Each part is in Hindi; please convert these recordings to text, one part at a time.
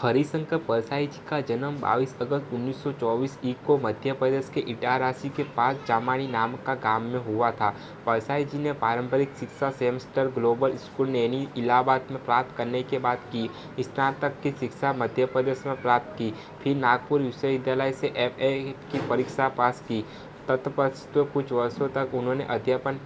हरिशंकर परसाई जी का जन्म 22 अगस्त 1924 को मध्य प्रदेश के इटारसी के पास जामानी नाम का गांव में हुआ था। परसाई जी ने पारंपरिक शिक्षा semester global school Naini Allahabad में प्राप्त करने के बाद की स्नातक की शिक्षा मध्य प्रदेश में प्राप्त की। फिर नागपुर विश्वविद्यालय से एमए की परीक्षा पास की। तत्पश्चात कुछ वर्षों तक उन्होंने अध्यापन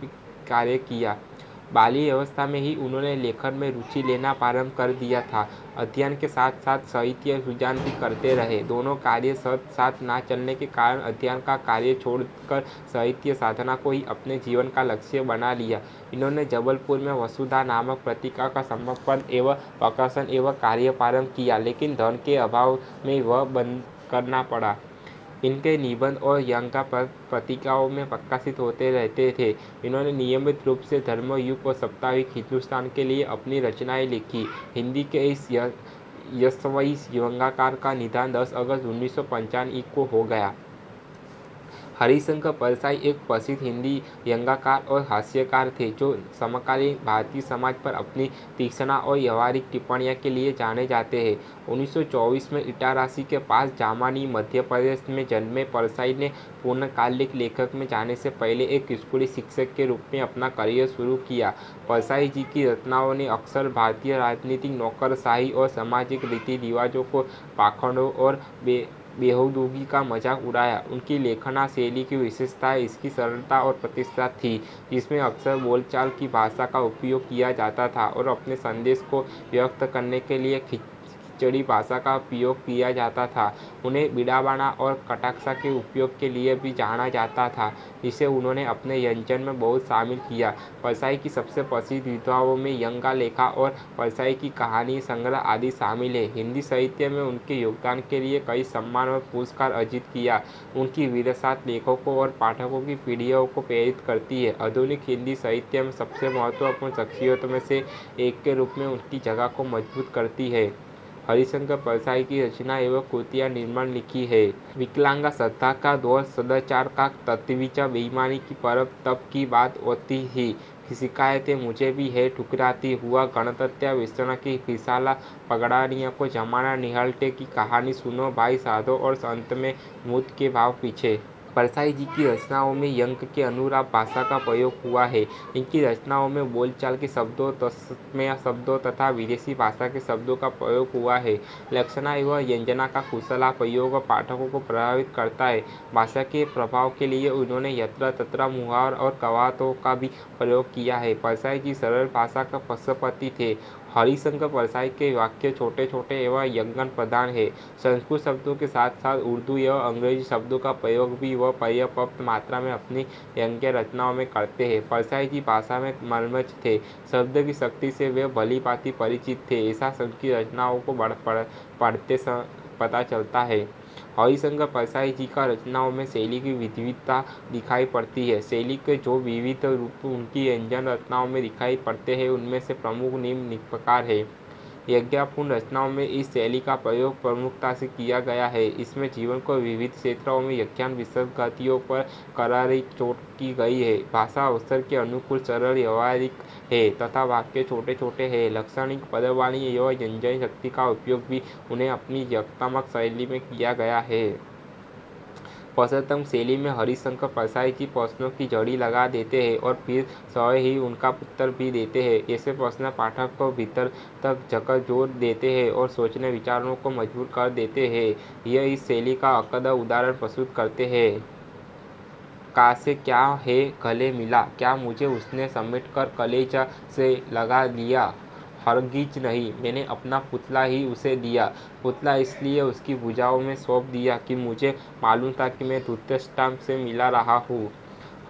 कार्य किया। बाली अवस्था में ही उन्होंने लेखन में रुचि लेना प्रारंभ कर दिया था। अध्ययन के साथ साथ साहित्य सृजन भी करते रहे। दोनों कार्य साथ ना चलने के कारण अध्ययन का कार्य छोड़कर साहित्य साधना को ही अपने जीवन का लक्ष्य बना लिया। इन्होंने जबलपुर में वसुधा नामक पत्रिका का समापन एवं प्रकाशन एवं कार्य प्रारंभ किया, लेकिन धन के अभाव में वह बंद करना पड़ा। इनके निबंध और व्यंग्य पत्रिकाओं में प्रकाशित होते रहते थे। इन्होंने नियमित रूप से धर्मयुग और साप्ताहिक हिंदुस्तान के लिए अपनी रचनाएं लिखी। हिंदी के इस यशस्वी व्यंग्यकार का निधन 10 अगस्त 1995 को हो गया। हरिशंकर परसाई एक प्रसिद्ध हिंदी व्यंग्यकार और हास्यकार थे, जो समकालीन भारतीय समाज पर अपनी तीक्ष्ण और व्यावहारिक टिप्पणियों के लिए जाने जाते हैं। 1924 में इटारसी के पास जामानी मध्य प्रदेश में जन्मे परसाई ने पूर्णकालिक लेखक में जाने से पहले एक स्कूली शिक्षक के रूप में अपना करियर शुरू किया। परसाई जी की रचनाओं ने अक्सर भारतीय राजनीतिक नौकरशाही और सामाजिक रीति रिवाजों को पाखंडों और बेहूदगी का मजाक उड़ाया। उनकी लेखना शैली की विशेषता इसकी सरलता और प्रतिष्ठा थी, जिसमें अक्सर बोलचाल की भाषा का उपयोग किया जाता था और अपने संदेश को व्यक्त करने के लिए खिचड़ी भाषा का उपयोग किया जाता था। उन्हें बिड़ावाना और कटाक्ष के उपयोग के लिए भी जाना जाता था, जिसे उन्होंने अपने व्यंजन में बहुत शामिल किया। परसाई की सबसे प्रसिद्ध विधाओं में व्यंग्य लेखा और परसाई की कहानी संग्रह आदि शामिल है। हिंदी साहित्य में उनके योगदान के लिए कई सम्मान और पुरस्कार अर्जित किया। उनकी विरासत लेखकों और पाठकों की पीढ़ियों को प्रेरित करती है। आधुनिक हिंदी साहित्य में सबसे महत्वपूर्ण शख्सियतों में से एक के रूप में उनकी जगह को मजबूत करती है। हरिशंकर परसाई की रचना एवं कृतियाँ निम्नलिखित है। विकलांग श्रद्धा का दौर, सदाचार का तत्वीचा, बेईमानी की परब तब की बात होती ही, शिकायतें मुझे भी है ठुकराती हुआ, गणतंत्र विस्तरण की फिसाला, पगड़ानियों को जमाना निहालते की कहानी सुनो भाई साधो और अंत में मुद्द के भाव पीछे। परसाई जी की रचनाओं में व्यंग्य के अनुरूप भाषा का प्रयोग हुआ है। इनकी रचनाओं में बोलचाल के शब्दों, तत्समय शब्दों तथा विदेशी भाषा के शब्दों का प्रयोग हुआ है। लक्षण एवं व्यंजना का कुशल प्रयोग पाठकों को प्रभावित करता है। भाषा के प्रभाव के लिए उन्होंने यत्र तत्र मुहावरों और कहावतों का भी प्रयोग किया है। परसाई जी सरल भाषा का पक्षपाती थे। हरिशंकर परसाई के वाक्य छोटे छोटे एवं व्यंग्य प्रधान है। संस्कृत शब्दों के साथ साथ उर्दू एवं अंग्रेजी शब्दों का प्रयोग भी वह पर्याप्त मात्रा में अपनी व्यंग्य रचनाओं में करते हैं। परसाई जी भाषा में मर्मज्ञ थे। शब्द की शक्ति से वे भलीभांति परिचित थे, ऐसा उनकी रचनाओं को पढ़ते पता चलता है। हरिशंकर परसाई जी का रचनाओं में शैली की विविधता दिखाई पड़ती है। शैली के जो विविध रूप उनकी व्यंजन रचनाओं में दिखाई पड़ते हैं, उनमें से प्रमुख निम्न प्रकार है। यज्ञापूर्ण रचनाओं में इस शैली का प्रयोग प्रमुखता से किया गया है। इसमें जीवन को विविध क्षेत्रों में व्याख्यान विसंगतियों पर करारी चोट की गई है। भाषा अवसर के अनुकूल सरल व्यावहारिक है तथा वाक्य छोटे छोटे हैं। लाक्षणिक पदवाणी एवं व्यंजन शक्ति का उपयोग भी उन्हें अपनी व्यक्तात्मक शैली में किया गया है। प्रश्नोत्तम शैली में हरिशंकर परसाई जी प्रश्नों की जड़ी लगा देते हैं और फिर स्वयं ही उनका उत्तर भी देते हैं। ऐसे प्रश्न पाठक को भीतर तक झकझोर देते हैं और सोचने विचारों को मजबूर कर देते हैं। यह इस शैली का अकद उदाहरण प्रस्तुत करते हैं। का से क्या है गले मिला, क्या मुझे उसने समेटकर कलेजा से लगा लिया? हरगिज नहीं, मैंने अपना पुतला ही उसे दिया। पुतला इसलिए उसकी भुजाओं में सौंप दिया कि मुझे मालूम था कि मैं धृतराष्ट्र से मिला रहा हूँ।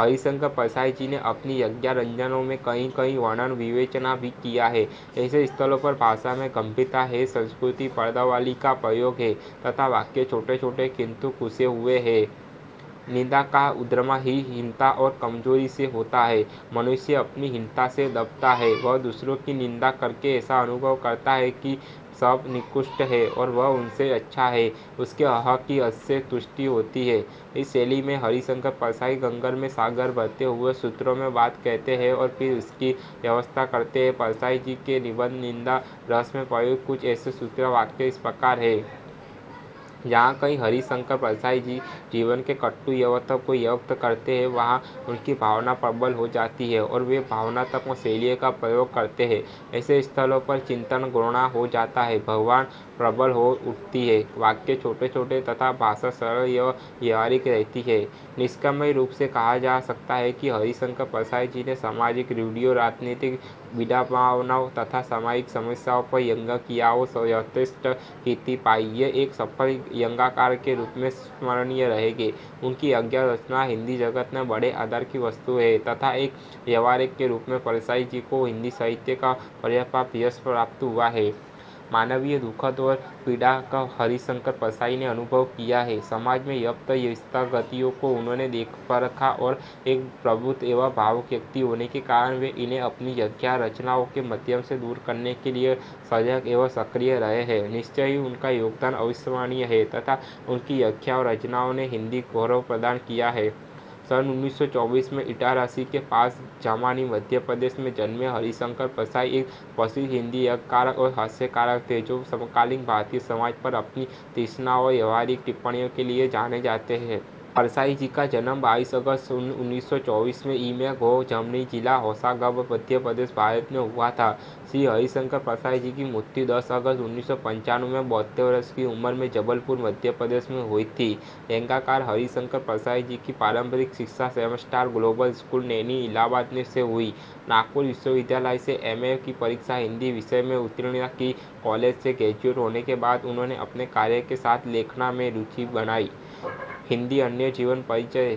हरिशंकर परसाई जी ने अपनी यज्ञ रंजनों में कहीं कहीं वर्णन विवेचना भी किया है। ऐसे स्थलों पर भाषा में गंभीरता है, संस्कृति पदावली का प्रयोग है तथा वाक्य छोटे छोटे किंतु कुशे हुए हैं। निंदा का उद्गम ही हीनता और कमजोरी से होता है। मनुष्य अपनी हीनता से दबता है। वह दूसरों की निंदा करके ऐसा अनुभव करता है कि सब निकृष्ट है और वह उनसे अच्छा है, उसके हक की हद से तुष्टि होती है। इस शैली में हरिशंकर परसाई गंगर में सागर बहते हुए सूत्रों में बात कहते हैं और फिर उसकी व्यवस्था करते हैं। परसाई जी के निबंध निंदा रस में प्रयुक्त कुछ ऐसे सूत्र वाक्य इस प्रकार है। जहाँ कहीं हरिशंकर परसाई जी जीवन के कटु यथार्थ को व्यक्त करते हैं, वहाँ उनकी भावना प्रबल हो जाती है और वे भावनात्मक शैली का प्रयोग करते हैं। ऐसे स्थलों पर चिंतन गौण हो जाता है, भगवान प्रबल हो उठती है, वाक्य छोटे छोटे तथा भाषा सरल एवं व्यवहारिक रहती है। निष्कर्मय रूप से कहा जा सकता है कि हरिशंकर परसाई जी ने सामाजिक रूढ़ियों, राजनीतिक विडंबनाओं तथा सामाजिक समस्याओं पर व्यंग्य किया और यथेष्ट कीर्ति पाई। ये एक सफल व्यंग्यकार के रूप में स्मरणीय रहेंगे। उनकी अज्ञा रचना हिंदी जगत में बड़े आदर की वस्तु है तथा एक व्यवहारिक के रूप में परसाई जी को हिंदी साहित्य का पर्याप्त यश प्राप्त हुआ है। मानवीय दुखद और पीड़ा का हरिशंकर परसाई ने अनुभव किया है। समाज में व्याप्त विस्थागतियों को उन्होंने देख परखा और एक प्रबुद्ध एवं भावुक व्यक्ति होने के कारण वे इन्हें अपनी व्याख्या रचनाओं के माध्यम से दूर करने के लिए सजग एवं सक्रिय रहे हैं। निश्चय ही उनका योगदान अविस्मरणीय है तथा उनकी व्याख्या और रचनाओं ने हिंदी गौरव प्रदान किया है। सन 1924 में इटारसी के पास जामानी मध्य प्रदेश में जन्मे हरिशंकर परसाई एक प्रसिद्ध हिंदी व्यंग्यकार और हास्यकार थे, जो समकालीन भारतीय समाज पर अपनी तीक्ष्ण और व्यवहारिक टिप्पणियों के लिए जाने जाते हैं। परसाई जी का जन्म 22 अगस्त 1924 में ईमे गो जमनी जिला होशंगाबाद मध्य प्रदेश भारत में हुआ था। श्री हरिशंकर परसाई जी की मृत्यु 10 अगस्त 1995 में 72 वर्ष की उम्र में जबलपुर मध्य प्रदेश में हुई थी। व्यंग्यकार हरिशंकर परसाई जी की पारंपरिक शिक्षा 7 star global school Naini Allahabad में से हुई। नागपुर विश्वविद्यालय से एमए की परीक्षा हिंदी विषय में उत्तीर्ण की। कॉलेज से ग्रेजुएट होने के बाद उन्होंने अपने कार्य के साथ लेखन में रुचि बनाई। हिंदी अन्य जीवन परिचय